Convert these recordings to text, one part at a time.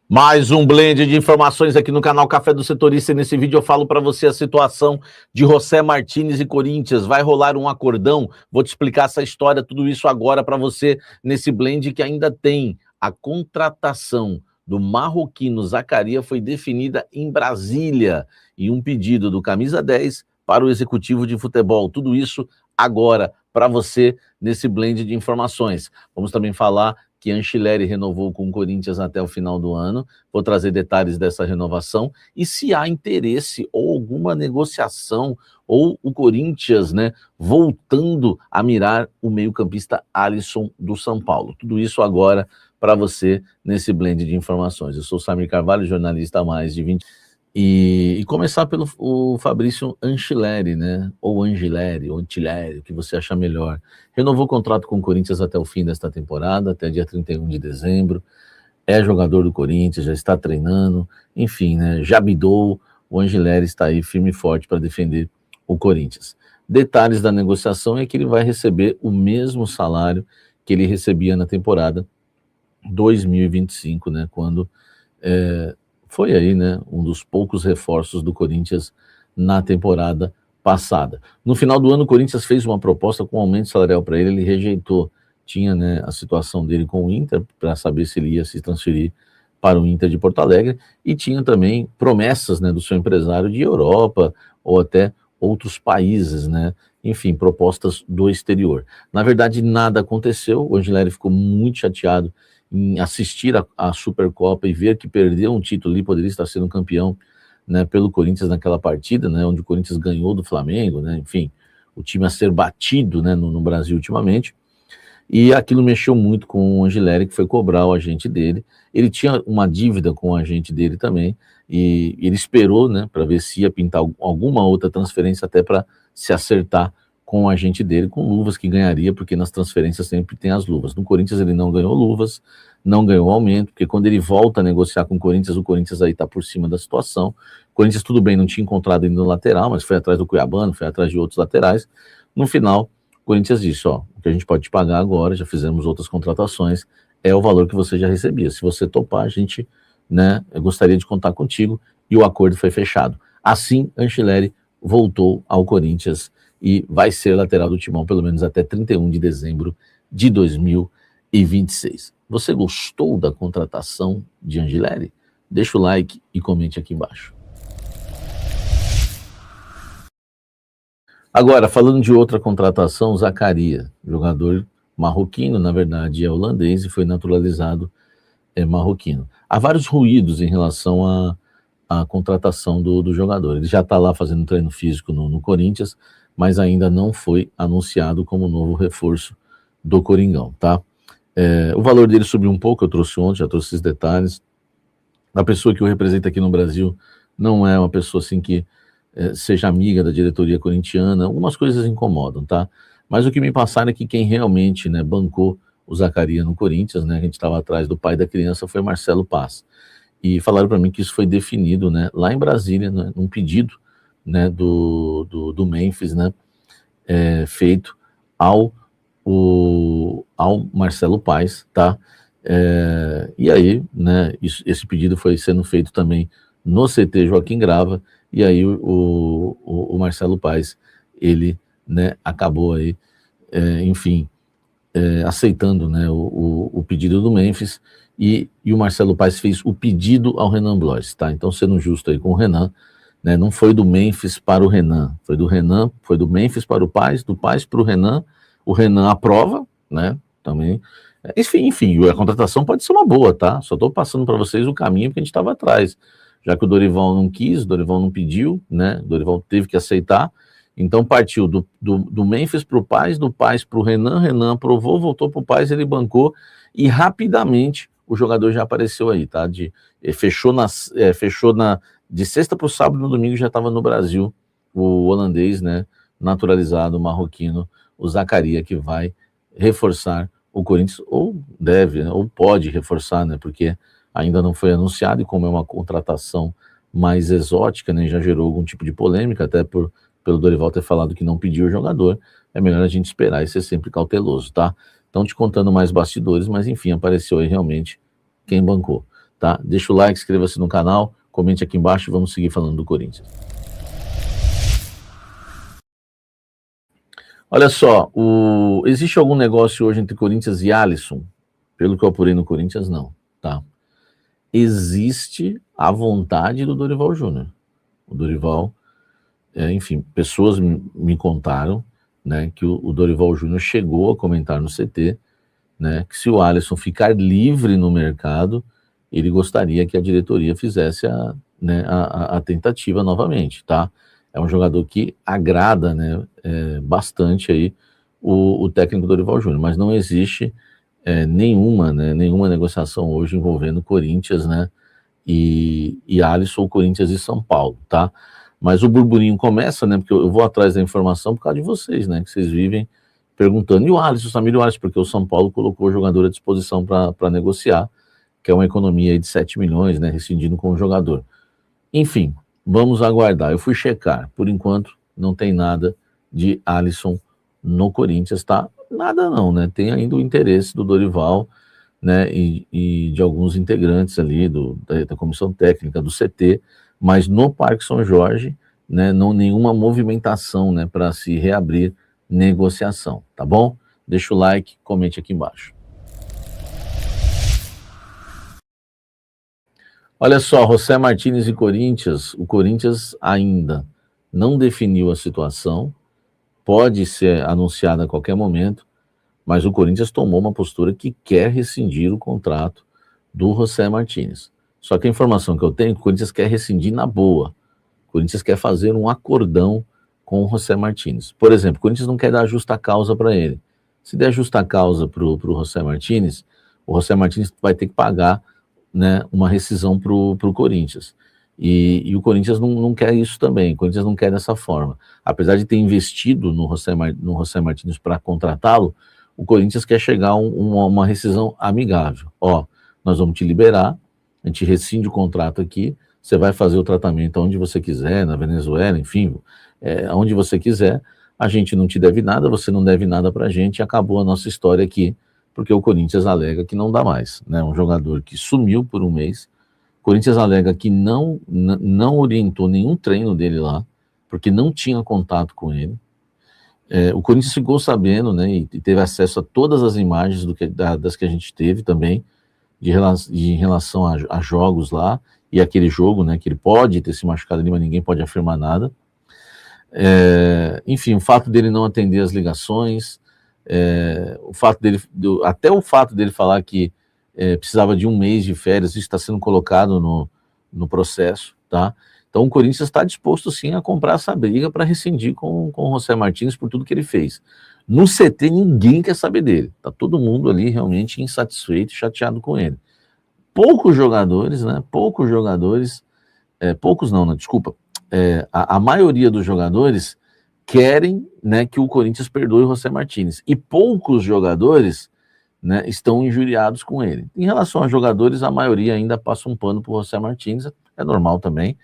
Mais um blend de informações aqui no canal Café do Setorista. E nesse vídeo eu falo para você a situação de José Martínez e Corinthians. Vai rolar um acordão? Vou te explicar essa história, tudo isso agora para você nesse blend que ainda tem a contratação do marroquino Zaccaria foi definida em Brasília e um pedido do Camisa 10 para o executivo de futebol. Tudo isso agora para você nesse blend de informações. Vamos também falar que Ancelotti renovou com o Corinthians até o final do ano. Vou trazer detalhes dessa renovação e se há interesse ou alguma negociação ou o Corinthians, né, voltando a mirar o meio-campista Alisson do São Paulo. Tudo isso agora para você nesse blend de informações. Eu sou o Samir Carvalho, jornalista há mais de 20 e começar pelo o Fabrício Ancelotti, né? Ou Angileri, ou Antileri, o que você achar melhor. Renovou o contrato com o Corinthians até o fim desta temporada, até dia 31 de dezembro. É jogador do Corinthians, já está treinando, enfim, né? Já bidou, o Angileri está aí firme e forte para defender o Corinthians. Detalhes da negociação é que ele vai receber o mesmo salário que ele recebia na temporada 2025, né? Quando foi aí, né, um dos poucos reforços do Corinthians na temporada passada. No final do ano, o Corinthians fez uma proposta com aumento salarial para ele rejeitou. Tinha, né, a situação dele com o Inter, para saber se ele ia se transferir para o Inter de Porto Alegre, e tinha também promessas, né, do seu empresário de Europa, ou até outros países, né, enfim, propostas do exterior. Na verdade, nada aconteceu, o Ancelotti ficou muito chateado em assistir a Supercopa e ver que perdeu um título ali, poderia estar sendo campeão, né, pelo Corinthians naquela partida, né, onde o Corinthians ganhou do Flamengo, né, enfim, o time a ser batido, né, no Brasil ultimamente, e aquilo mexeu muito com o Ancelotti, que foi cobrar o agente dele. Ele tinha uma dívida com o agente dele também, e ele esperou, né, para ver se ia pintar alguma outra transferência até para se acertar com o agente dele, com luvas que ganharia, porque nas transferências sempre tem as luvas. No Corinthians ele não ganhou luvas, não ganhou aumento, porque quando ele volta a negociar com o Corinthians aí está por cima da situação. O Corinthians, tudo bem, não tinha encontrado ainda no lateral, mas foi atrás do Cuiabano, foi atrás de outros laterais. No final, o Corinthians disse, ó, o que a gente pode te pagar agora, já fizemos outras contratações, é o valor que você já recebia. Se você topar, a gente, né, eu gostaria de contar contigo, e o acordo foi fechado. Assim, Ancelotti voltou ao Corinthians e vai ser lateral do Timão pelo menos até 31 de dezembro de 2026. Você gostou da contratação de Ancelotti? Deixa o like e comente aqui embaixo. Agora, falando de outra contratação, Zaccaria, jogador marroquino, na verdade é holandês e foi naturalizado marroquino. Há vários ruídos em relação à contratação do jogador. Ele já está lá fazendo treino físico no Corinthians, mas ainda não foi anunciado como novo reforço do Coringão, tá? O valor dele subiu um pouco, eu trouxe ontem, já trouxe esses detalhes. A pessoa que o representa aqui no Brasil não é uma pessoa assim que seja amiga da diretoria corintiana, algumas coisas incomodam, tá? Mas o que me passaram é que quem realmente, né, bancou o Zaccaria no Corinthians, né, a gente estava atrás do pai da criança, foi Marcelo Paz. E falaram para mim que isso foi definido, né, lá em Brasília, né, num pedido, né, do Memphis, né, feito ao Marcelo Paes, tá? E aí, né, esse pedido foi sendo feito também no CT Joaquim Grava, e aí o Marcelo Paes, ele, né, acabou aí, enfim, aceitando, né, o pedido do Memphis, e o Marcelo Paes fez o pedido ao Renan Blois, tá? Então, sendo justo aí com o Renan, né, não foi do Memphis para o Renan, foi do Memphis para o Paes, do Paes para o Renan aprova, né, também, enfim, a contratação pode ser uma boa, tá? Só estou passando para vocês o caminho que a gente estava atrás, já que o Dorival não quis, o Dorival não pediu, né, o Dorival teve que aceitar, então partiu do Memphis para o Paes, do Paes para o Renan aprovou, voltou para o Paes, ele bancou, e rapidamente o jogador já apareceu aí, tá? Fechou de sexta para o sábado, no domingo já estava no Brasil, o holandês, né, naturalizado, marroquino, o Zaccaria, que vai reforçar o Corinthians, ou deve, né, ou pode reforçar, né, porque ainda não foi anunciado, e como é uma contratação mais exótica, né, já gerou algum tipo de polêmica, até pelo Dorival ter falado que não pediu o jogador, é melhor a gente esperar e ser sempre cauteloso, tá? Então, te contando mais bastidores, mas enfim, apareceu aí realmente quem bancou. tá? Deixa o like, inscreva-se no canal, comente aqui embaixo e vamos seguir falando do Corinthians. Olha só, existe algum negócio hoje entre Corinthians e Alisson? Pelo que eu apurei no Corinthians, não, tá? Existe a vontade do Dorival Júnior. O Dorival, enfim, pessoas me contaram, né, que o Dorival Júnior chegou a comentar no CT, né, que se o Alisson ficar livre no mercado, ele gostaria que a diretoria fizesse a tentativa novamente, tá? É um jogador que agrada, né, bastante aí o técnico Dorival Júnior, mas não existe nenhuma negociação hoje envolvendo Corinthians, né, e Alisson, ou Corinthians e São Paulo, tá? Mas o burburinho começa, né, porque eu vou atrás da informação por causa de vocês, né, que vocês vivem perguntando, e o Alisson, Samir e o Alisson, porque o São Paulo colocou o jogador à disposição para negociar, que é uma economia aí de 7 milhões, né, rescindindo com o jogador. Enfim, vamos aguardar. Eu fui checar, por enquanto não tem nada de Alisson no Corinthians, tá? Nada não, né? Tem ainda o interesse do Dorival, né, e de alguns integrantes ali da comissão técnica, do CT, mas no Parque São Jorge, né, não nenhuma movimentação, né, para se reabrir negociação, tá bom? Deixa o like, comente aqui embaixo. Olha só, José Martínez e Corinthians, o Corinthians ainda não definiu a situação, pode ser anunciada a qualquer momento, mas o Corinthians tomou uma postura que quer rescindir o contrato do José Martínez. Só que a informação que eu tenho é que o Corinthians quer rescindir na boa. O Corinthians quer fazer um acordão com o José Martínez. Por exemplo, o Corinthians não quer dar justa causa para ele. Se der justa causa para o José Martínez, o José Martínez vai ter que pagar, né, uma rescisão para o Corinthians. E o Corinthians não quer isso também, o Corinthians não quer dessa forma. Apesar de ter investido no José Martínez para contratá-lo, o Corinthians quer chegar a uma rescisão amigável. Ó, nós vamos te liberar, a gente rescinde o contrato aqui, você vai fazer o tratamento onde você quiser, na Venezuela, enfim, onde você quiser, a gente não te deve nada, você não deve nada para a gente, e acabou a nossa história aqui, porque o Corinthians alega que não dá mais, né? Um jogador que sumiu por um mês, o Corinthians alega que não orientou nenhum treino dele lá, porque não tinha contato com ele. O Corinthians ficou sabendo, né, e teve acesso a todas as imagens das que a gente teve também, em relação a jogos lá, e aquele jogo, né, que ele pode ter se machucado ali, mas ninguém pode afirmar nada. Enfim, o fato dele não atender as ligações, até o fato dele falar que precisava de um mês de férias, isso está sendo colocado no processo, tá? Então o Corinthians está disposto sim a comprar essa briga para rescindir com o José Martínez por tudo que ele fez. No CT ninguém quer saber dele, tá todo mundo ali realmente insatisfeito, chateado com ele. Poucos jogadores, né? Poucos não, né? Desculpa. A maioria dos jogadores querem, né, que o Corinthians perdoe o José Martínez. E poucos jogadores, né, estão injuriados com ele. Em relação a jogadores, a maioria ainda passa um pano para o José Martínez, é normal também.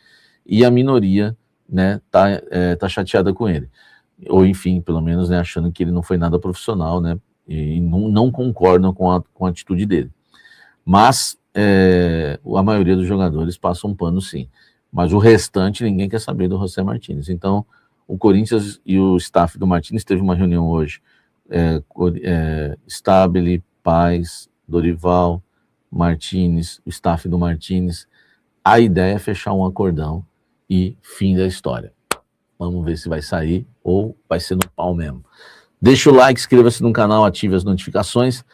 E a minoria, né, tá chateada com ele. Ou enfim, pelo menos, né, achando que ele não foi nada profissional, né, e não concordam com a atitude dele. Mas a maioria dos jogadores passa um pano sim. Mas o restante ninguém quer saber do José Martínez. Então, o Corinthians e o staff do Martínez teve uma reunião hoje. Stabile, Paz, Dorival, Martínez, o staff do Martínez. A ideia é fechar um acordão e fim da história. Vamos ver se vai sair ou vai ser no pau mesmo. Deixa o like, inscreva-se no canal, ative as notificações.